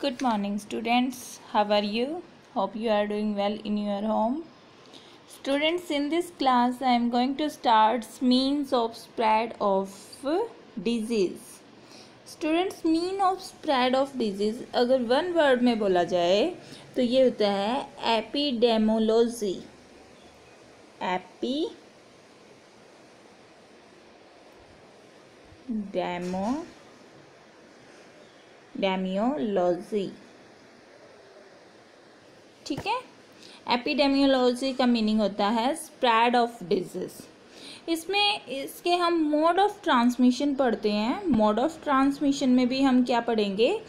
Good morning, students. How are you? Hope you are doing well in your home. Students, in this class, I am going to start means of spread of disease. Students, mean of spread of disease अगर one word में बोला जाए तो ये होता है epidemiology. Epidemiology. ठीक है. एपिडेमियोलॉजी का मीनिंग होता है स्प्रेड ऑफ डिजीज. इसमें इसके हम मोड ऑफ ट्रांसमिशन पढ़ते हैं. मोड ऑफ ट्रांसमिशन में भी हम क्या पढ़ेंगे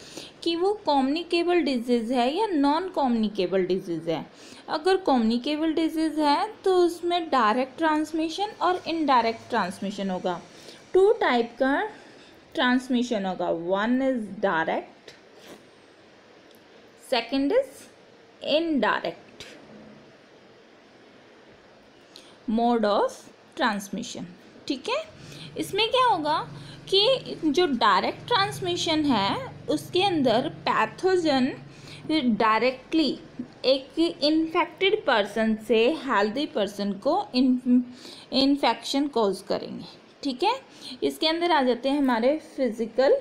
कि वो कम्युनिकेबल डिजीज़ है या नॉन कम्युनिकेबल डिजीज़ है. अगर कम्युनिकेबल डिजीज़ है तो उसमें डायरेक्ट ट्रांसमिशन और इनडायरेक्ट ट्रांसमिशन होगा. टू टाइप का ट्रांसमिशन होगा. One is direct, second is indirect mode of transmission. ठीक है. इसमें क्या होगा कि जो डायरेक्ट ट्रांसमिशन है उसके अंदर पैथोजन डायरेक्टली एक इन्फेक्टेड पर्सन से हेल्दी पर्सन को इन्फेक्शन कॉज करेंगे. ठीक है. इसके अंदर आ जाते हैं हमारे फिजिकल,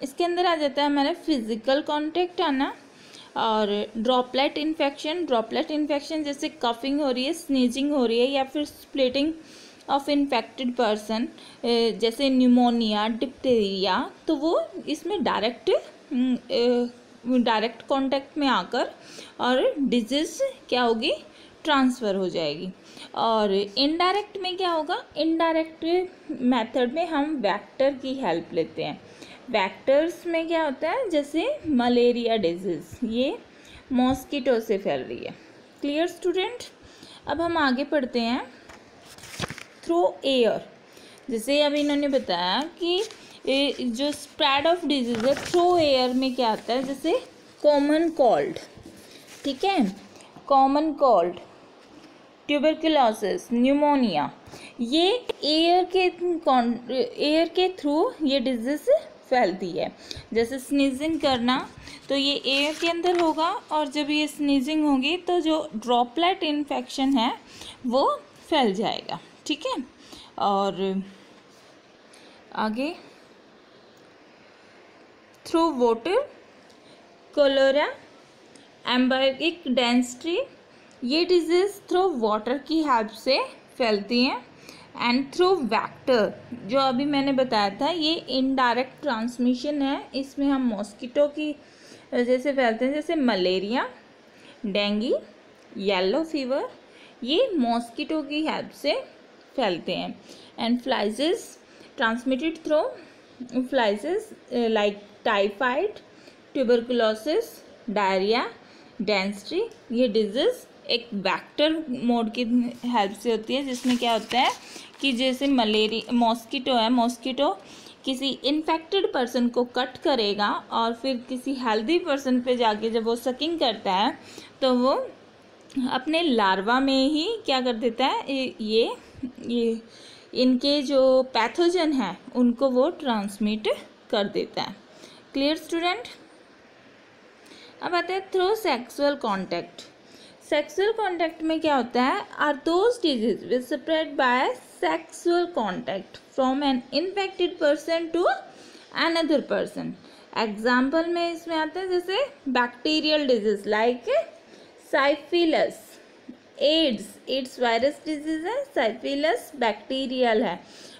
इसके अंदर आ जाता है हमारा फिजिकल कांटेक्ट आना और ड्रॉपलेट इन्फेक्शन जैसे कफिंग हो रही है, स्नीजिंग हो रही है या फिर स्प्लिटिंग ऑफ इन्फेक्टेड पर्सन जैसे न्यूमोनिया, डिप्थीरिया, तो वो इसमें डायरेक्ट कांटेक्ट में आकर और डिजीज क्या होगी, ट्रांसफ़र हो जाएगी. और इनडायरेक्ट में क्या होगा, इनडायरेक्ट मेथड में हम वेक्टर की हेल्प लेते हैं. वेक्टर्स में क्या होता है, जैसे मलेरिया डिजीज़ ये मॉस्किटो से फैल रही है. Clear student. अब हम आगे पढ़ते हैं. थ्रू एयर, जैसे अभी इन्होंने बताया कि जो स्प्रेड ऑफ डिजीज़ है थ्रू एयर में क्या आता है, जैसे कॉमन कोल्ड. ठीक है. कॉमन कोल्ड, ट्यूबरकुलोसिस, न्यूमोनिया, ये एयर के थ्रू ये डिजीज़ फैलती है. जैसे स्नीजिंग करना तो ये एयर के अंदर होगा और जब ये स्नीजिंग होगी तो जो ड्रॉपलेट इन्फेक्शन है वो फैल जाएगा. ठीक है. और आगे थ्रू वाटर, कोलेरा, एम्बाइक डेंसिटी, ये डिजीज़ थ्रू वाटर की हेल्प से फैलती हैं. एंड थ्रू वेक्टर, जो अभी मैंने बताया था ये इनडायरेक्ट ट्रांसमिशन है. इसमें हम मॉस्किटो की वजह से फैलते हैं, जैसे मलेरिया, डेंगू, येलो फीवर, ये मॉस्किटो की हेल्प से फैलते हैं. And flies transmitted through flies like typhoid, tuberculosis, diarrhoea, डेंसिटी, ये डिजीज़ एक वेक्टर मोड की हेल्प से होती है. जिसमें क्या होता है कि जैसे मलेरिया, मॉस्किटो है, मॉस्किटो किसी इन्फेक्टेड पर्सन को कट करेगा और फिर किसी हेल्दी पर्सन पे जाके जब वो सकिंग करता है तो वो अपने लार्वा में ही क्या कर देता है, ये इनके जो पैथोजन है उनको वो ट्रांसमिट कर देता है. Clear student. अब आते हैं through sexual contact. Sexual contact में क्या होता है, are those disease which spread by sexual contact from an infected person to another person. Example में इसमें आता है जैसे bacterial disease like syphilis, AIDS virus disease है, साइफिलस बैक्टीरियल है,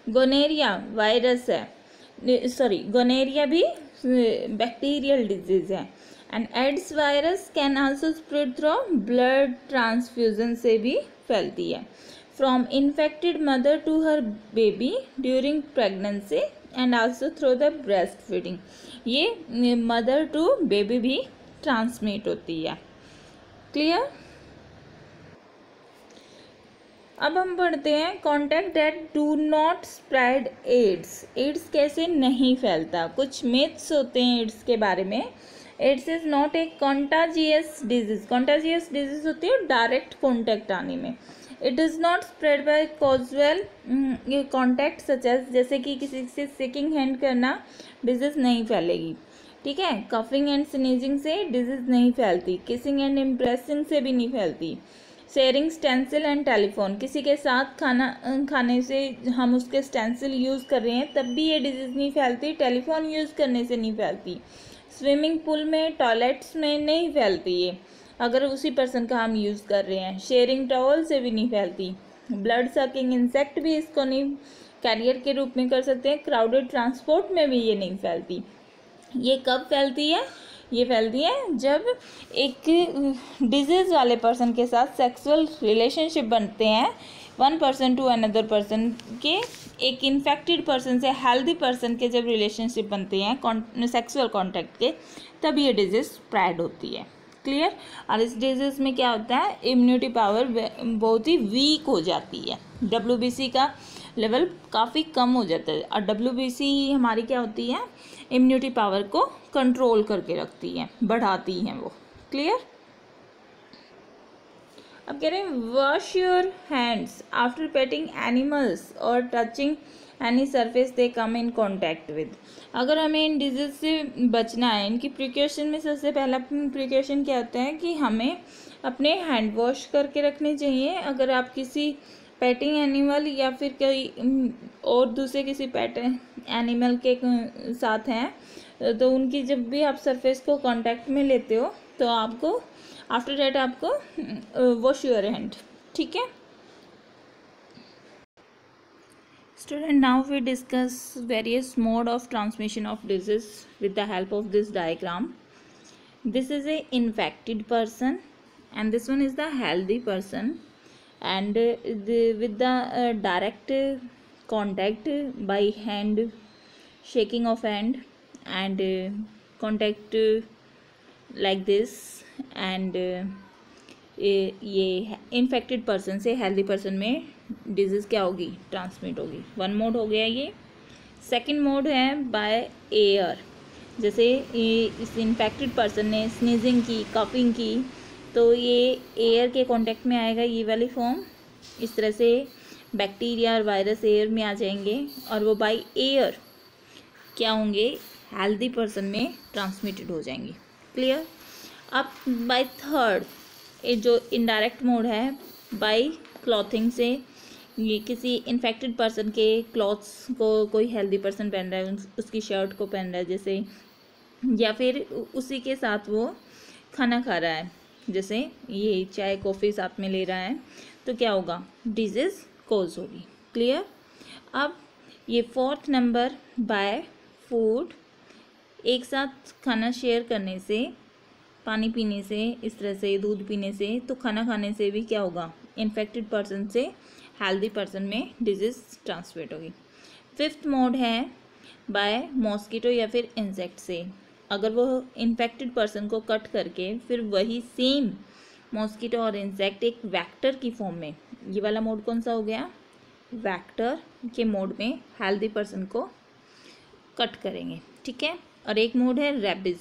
गोनेरिया वायरस है, गोनेरिया भी बैक्टीरियल डिजीज है. And AIDS virus can also spread through blood transfusion से भी फैलती है. From infected mother to her baby during pregnancy and also through the breast feeding, ये मदर टू बेबी भी transmit होती है. क्लियर. अब हम पढ़ते हैं contact that do not spread AIDS. AIDS कैसे नहीं फैलता, कुछ मिथ्स होते हैं एड्स के बारे में. AIDS is not a contagious disease. Contagious disease होती है डायरेक्ट कॉन्टैक्ट आने में. It is not spread by casual contact such as, जैसे कि किसी से शेकिंग हैंड करना डिजीज़ नहीं फैलेगी, ठीक है। कफिंग एंड स्नीजिंग से डिजीज़ नहीं फैलती, किसिंग एंड इम्प्रेसिंग से भी नहीं फैलती। शेयरिंग स्टेंसिल एंड टेलीफोन, किसी के साथ खाने से हम उसके स्टेंसिल यूज़ कर रहे हैं तब भी ये डिजीज़ नहीं फैलती, टेलीफोन यूज़ करने से नहीं फैलती। स्विमिंग पूल में, टॉयलेट्स में नहीं फैलती ये, अगर उसी पर्सन का हम यूज़ कर रहे हैं। शेयरिंग टॉवल से भी नहीं फैलती। ब्लड सकिंग इंसेक्ट भी इसको नहीं कैरियर के रूप में कर सकते हैं। क्राउडेड ट्रांसपोर्ट में भी ये नहीं फैलती। ये कब फैलती है? ये फैलती है जब एक डिजीज़ वाले पर्सन के साथ सेक्सुअल रिलेशनशिप बनते हैं, one person to another person के, एक इन्फेक्टेड पर्सन से हेल्दी पर्सन के जब रिलेशनशिप बनते हैं सेक्सुअल कॉन्टैक्ट के, तब ये डिजीज़ स्प्रेड होती है। क्लियर? और इस डिजीज़ में क्या होता है, इम्यूनिटी पावर बहुत ही वीक हो जाती है, WBC का लेवल काफ़ी कम हो जाता है। और WBC ही हमारी क्या होती है, इम्यूनिटी पावर को कंट्रोल करके रखती है, बढ़ाती हैं वो। क्लियर? अब कह रहे हैं wash your hands after petting animals और touching any surface they come in contact with. अगर हमें इन डिजीज़ से बचना है, इनकी प्रिकॉशन में सबसे पहला प्रिकॉशन क्या होता है कि हमें अपने हैंड वॉश करके रखने चाहिए। अगर आप किसी पेटिंग एनिमल या फिर कोई और दूसरे किसी पेट एनिमल के साथ हैं तो उनकी जब भी आप सरफेस को कांटेक्ट में लेते हो तो आपको आफ्टर दैट आपको वॉश योर हैंड, ठीक है student. Now we discuss various mode of transmission of disease with the help of this diagram. This is a infected person and this one is the healthy person, and with the direct contact by hand, shaking of hand and contact like this, and ये infected person से healthy person में disease क्या होगी, transmit होगी। One mod हो गया ये। Second mode है बाय एयर, जैसे इस इन्फेक्टेड पर्सन ने स्नीजिंग की, कफिंग की, तो ये एयर के कांटेक्ट में आएगा ये वाली फॉर्म। इस तरह से बैक्टीरिया और वायरस एयर में आ जाएंगे और वो बाय एयर क्या होंगे, हेल्दी पर्सन में ट्रांसमिटेड हो जाएंगे। क्लियर? अब बाय थर्ड ये जो इनडायरेक्ट मोड है, बाय क्लॉथिंग से, ये किसी इन्फेक्टेड पर्सन के क्लॉथ्स को कोई हेल्दी पर्सन पहन रहा है, उसकी शर्ट को पहन रहा है जैसे, या फिर उसी के साथ वो खाना खा रहा है, जैसे ये चाय कॉफ़ी साथ में ले रहा है, तो क्या होगा, डिजीज़ कॉज होगी। क्लियर? अब ये फोर्थ नंबर बाय फूड, एक साथ खाना शेयर करने से, पानी पीने से, इस तरह से दूध पीने से, तो खाना खाने से भी क्या होगा, इन्फेक्टेड पर्सन से हेल्दी पर्सन में डिजीज़ ट्रांसमिट होगी। फिफ्थ मोड है बाय मॉस्किटो या फिर इंसेक्ट से, अगर वो इन्फेक्टेड पर्सन को कट करके फिर वही सेम मॉस्किटो और इंसेक्ट एक वेक्टर की फॉर्म में, ये वाला मोड कौन सा हो गया, वेक्टर के मोड में हेल्दी पर्सन को कट करेंगे, ठीक है। और एक मोड है रैबिज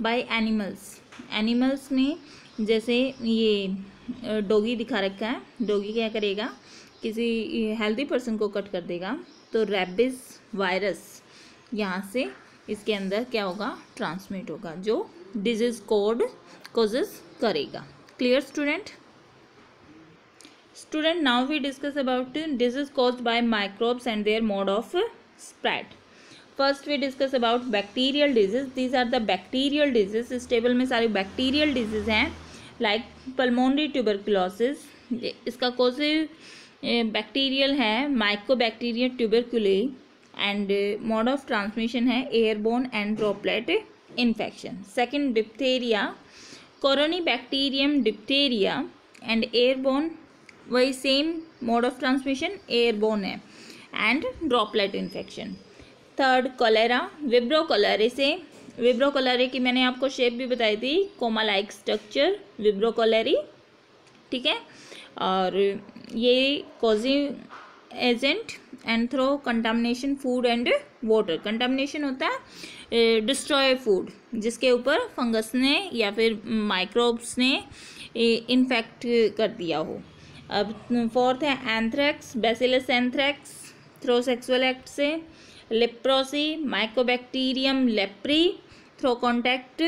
बाय एनिमल्स, एनिमल्स में जैसे ये डॉगी दिखा रखा है, डॉगी क्या करेगा, किसी हेल्दी पर्सन को कट कर देगा, तो रैबिज वायरस यहाँ से इसके अंदर क्या होगा, ट्रांसमिट होगा, जो डिजीज़ कॉजेस करेगा। Clear student? Student, now we discuss about disease caused by microbes and their mode of spread. First we discuss about bacterial disease. These are the bacterial disease. इस टेबल में सारी bacterial disease हैं, like pulmonary tuberculosis, इसका cause bacterial है, mycobacterium tuberculae, and mode of transmission है airborne and droplet infection. Second diphtheria, corynebacterium diphtheria and airborne, वही same mode of transmission airborne है, and droplet infection. Third cholera, vibrio cholerae से, vibrio कोलेरे की मैंने आपको shape भी बताई थी, comma like structure vibrio cholerae, ठीक है। और ये causing agent and through contamination food and water, contamination होता है डिस्ट्रॉय फूड जिसके ऊपर फंगस ने या फिर माइक्रोब्स ने इन्फेक्ट कर दिया हो, अब फोर्थ है anthrax, bacillus anthrax through sexual act से। Leprosy, mycobacterium leprae through contact.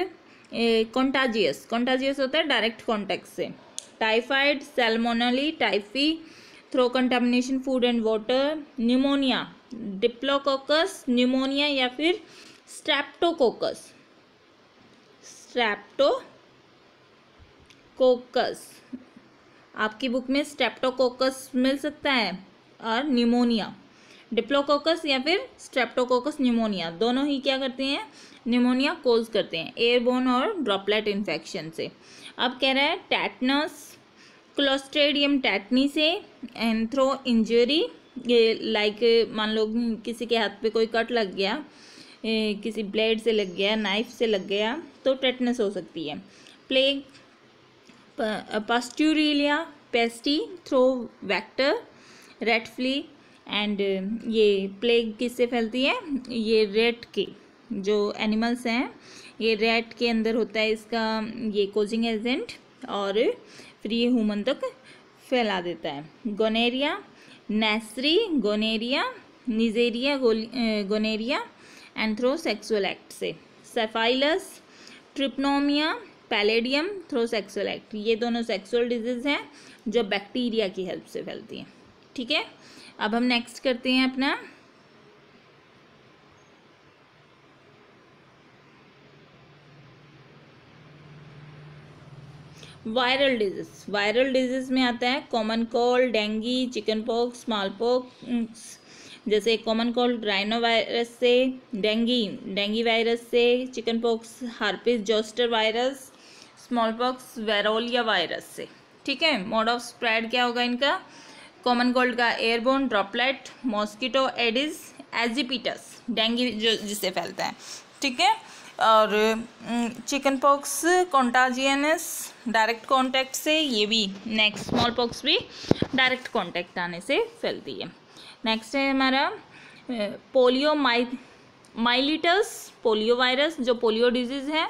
Contagious, contagious होता है डायरेक्ट कॉन्टैक्ट से। Typhoid, salmonella typhi through contamination food and water. Pneumonia, diplococcus pneumonia या फिर स्ट्रेप्टोकोकस, स्ट्रेप्टोकोकस आपकी बुक में स्ट्रेप्टोकोकस मिल सकता है, और न्यूमोनिया, डिप्लोकोकस या फिर स्ट्रेप्टोकोकस न्यूमोनिया दोनों ही क्या करते हैं, न्यूमोनिया कोज करते हैं एयरबोर्न और ड्रॉपलेट इन्फेक्शन से। अब कह रहा है टैटनस, क्लोस्ट्रीडियम टेटनी से एंड थ्रो इंजरी, ये लाइक मान लो किसी के हाथ पे कोई कट लग गया, किसी ब्लेड से लग गया, नाइफ से लग गया, तो टेटनस हो सकती है। Plague, pasteurella pestis through vector, rat flea and ये प्लेग किससे फैलती है, ये रेट के जो एनिमल्स हैं, ये रेट के अंदर होता है इसका ये कोजिंग एजेंट, और फिर ये ह्यूमन तक फैला देता है। Gonorrhoea, Neisseria gonorrhoea, Neisseria gonorrhoea and through sexual act से। Syphilis, Treponema, pallidum through sexual act, ये दोनों सेक्सुअल डिजीज हैं जो बैक्टीरिया की हेल्प से फैलती हैं। ठीक है, अब हम नेक्स्ट करते हैं अपना वायरल डिजीज। वायरल डिजीज में आता है common cold, dengue, chickenpox, smallpox. जैसे कॉमन कोल्ड राइनो वायरस से, डेंगी वायरस से, chickenpox herpes zoster virus, smallpox variola virus से। ठीक है, मोड ऑफ स्प्रेड क्या होगा इनका, कॉमन कोल्ड का airborne droplet, mosquito aedes aegypti dengue जो जिससे फैलता है। ठीक है, और chickenpox contagious direct contact से, ये भी नेक्स्ट स्मॉल पॉक्स भी डायरेक्ट कांटेक्ट आने से फैलती है। नेक्स्ट है हमारा पोलियो माइलिटस पोलियो वायरस जो पोलियो डिजीज है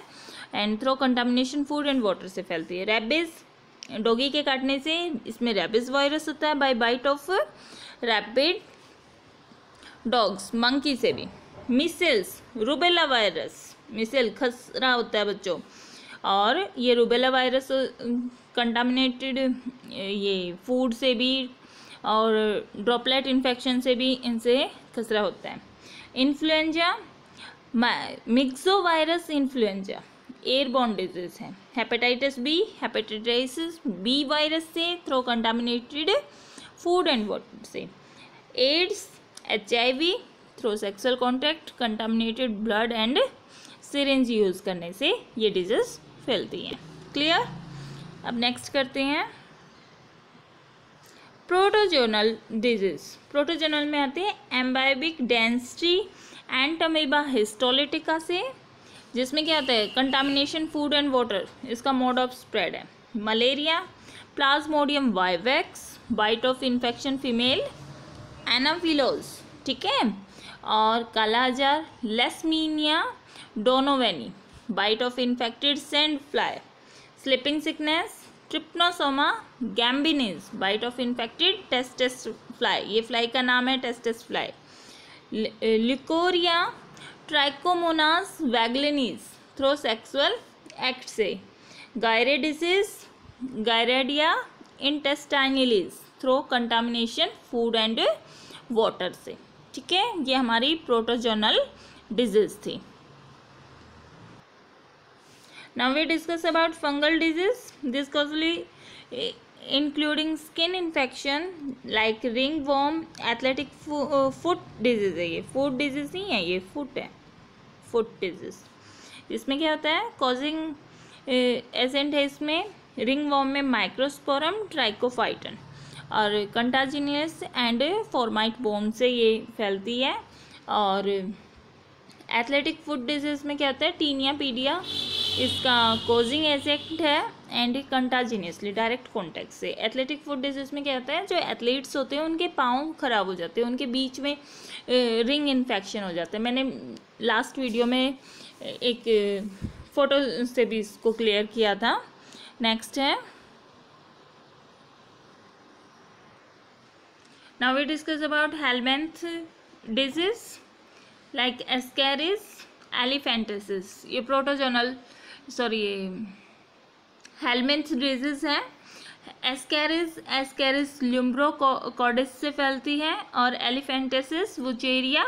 and through contamination food and water से फैलती है। रेबिस, डॉगी के काटने से, इसमें रेबिस वायरस होता है by bite of rabid dogs, monkey से भी। मिसेल्स, रूबेला वायरस, मिसेल खसरा होता है बच्चों, और ये रूबेला वायरस कंटामिनेटेड ये फूड से भी और ड्रॉपलेट इन्फेक्शन से भी इनसे खसरा होता है। Influenza, myxo virus influenza airborne disease है। हेपेटाइटिस बी वायरस से through contaminated food and water से। AIDS, HIV through sexual contact, contaminated blood and syringe use करने से ये डिजीज फैलती हैं। क्लियर, अब नेक्स्ट करते हैं प्रोटोजोनल डिजीज। प्रोटोजोनल में आते हैं एम्बायबिक डेंसिटी एंटमीबा हिस्टोलिटिका से, जिसमें क्या होता है कंटामिनेशन फूड एंड वाटर, इसका मोड ऑफ स्प्रेड है। Malaria, plasmodium vivax bite of infection female anopheles, ठीक है, और kala-azar, leishmania donovani bite of infected sand fly. Sleeping sickness, trypanosoma gambiense bite of infected tsetse fly, ये fly का नाम है tsetse fly. Leucorrhoea, trichomonas वैगलिनिस through sexual act से। गायरे disease, giardia intestinalis through contamination food and water से। ठीक है, ये हमारी प्रोटोजोनल डिजीज थी। Now we discuss about fungal disease. This causally including skin infection like ringworm, athletic foot disease है ये, foot disease नहीं है ये, foot है, foot disease। इसमें क्या होता है, causing एजेंट है इसमें रिंगवॉर्म में माइक्रोस्पोरम ट्राइकोफाइटन, और कंटाजिनियस एंड फॉर्माइट बोन से ये फैलती है। और एथलेटिक फुट डिजीज में क्या होता है, टीनिया पीडिया, इसका कोजिंग एजेंट है एंड कंटाजिनियसली डायरेक्ट कॉन्टैक्ट से। एथलेटिक फुट डिजीज में क्या होता है, जो एथलीट्स होते हैं उनके पाँव खराब हो जाते हैं, उनके बीच में रिंग इन्फेक्शन हो जाता है। मैंने लास्ट वीडियो में एक फ़ोटो से भी इसको क्लियर किया था। नेक्स्ट है now we discuss about helminth disease like ascaris elephantiasis, ये प्रोटोजोनल ये हेलमेंथ डिजीज है। एस्केरिस ल्यूम्ब्रोकोडिस से फैलती है और एलिफेंटिसिस वुचेरिया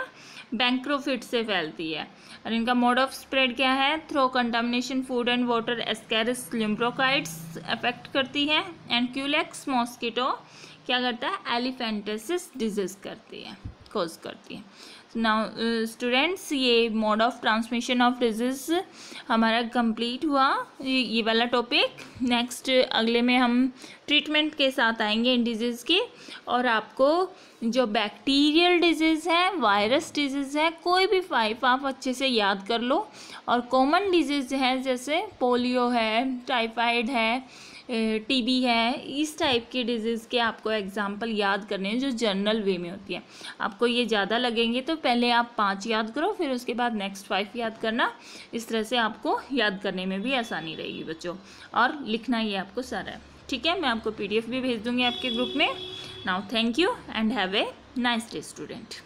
बैंक्रोफिट से फैलती है। और इनका मोड ऑफ स्प्रेड क्या है? Through contamination food and water ascaris lumbricoides affect करती है एंड क्यूलेक्स मॉस्किटो क्या करता है? एलिफेंटिसिस डिजीज करती है, कॉज करती है। नाउ स्टूडेंट्स, ये mode of transmission of disease हमारा कंप्लीट हुआ, ये वाला टॉपिक। नेक्स्ट अगले में हम ट्रीटमेंट के साथ आएंगे इन डिजीज़ की, और आपको जो बैक्टीरियल डिजीज़ है, वायरस डिजीज़ है, कोई भी 5 आप अच्छे से याद कर लो। और कॉमन डिजीज़ है जैसे पोलियो है, टाइफाइड है, टीबी है, इस टाइप की डिजीज़ के आपको एग्जाम्पल याद करने हैं जो जनरल वे में होती है। आपको ये ज़्यादा लगेंगे तो पहले आप 5 याद करो, फिर उसके बाद नेक्स्ट 5 याद करना। इस तरह से आपको याद करने में भी आसानी रहेगी बच्चों, और लिखना ये आपको सारा है, ठीक है। मैं आपको PDF भी भेज दूँगी आपके ग्रुप में। Now thank you and have a nice day student.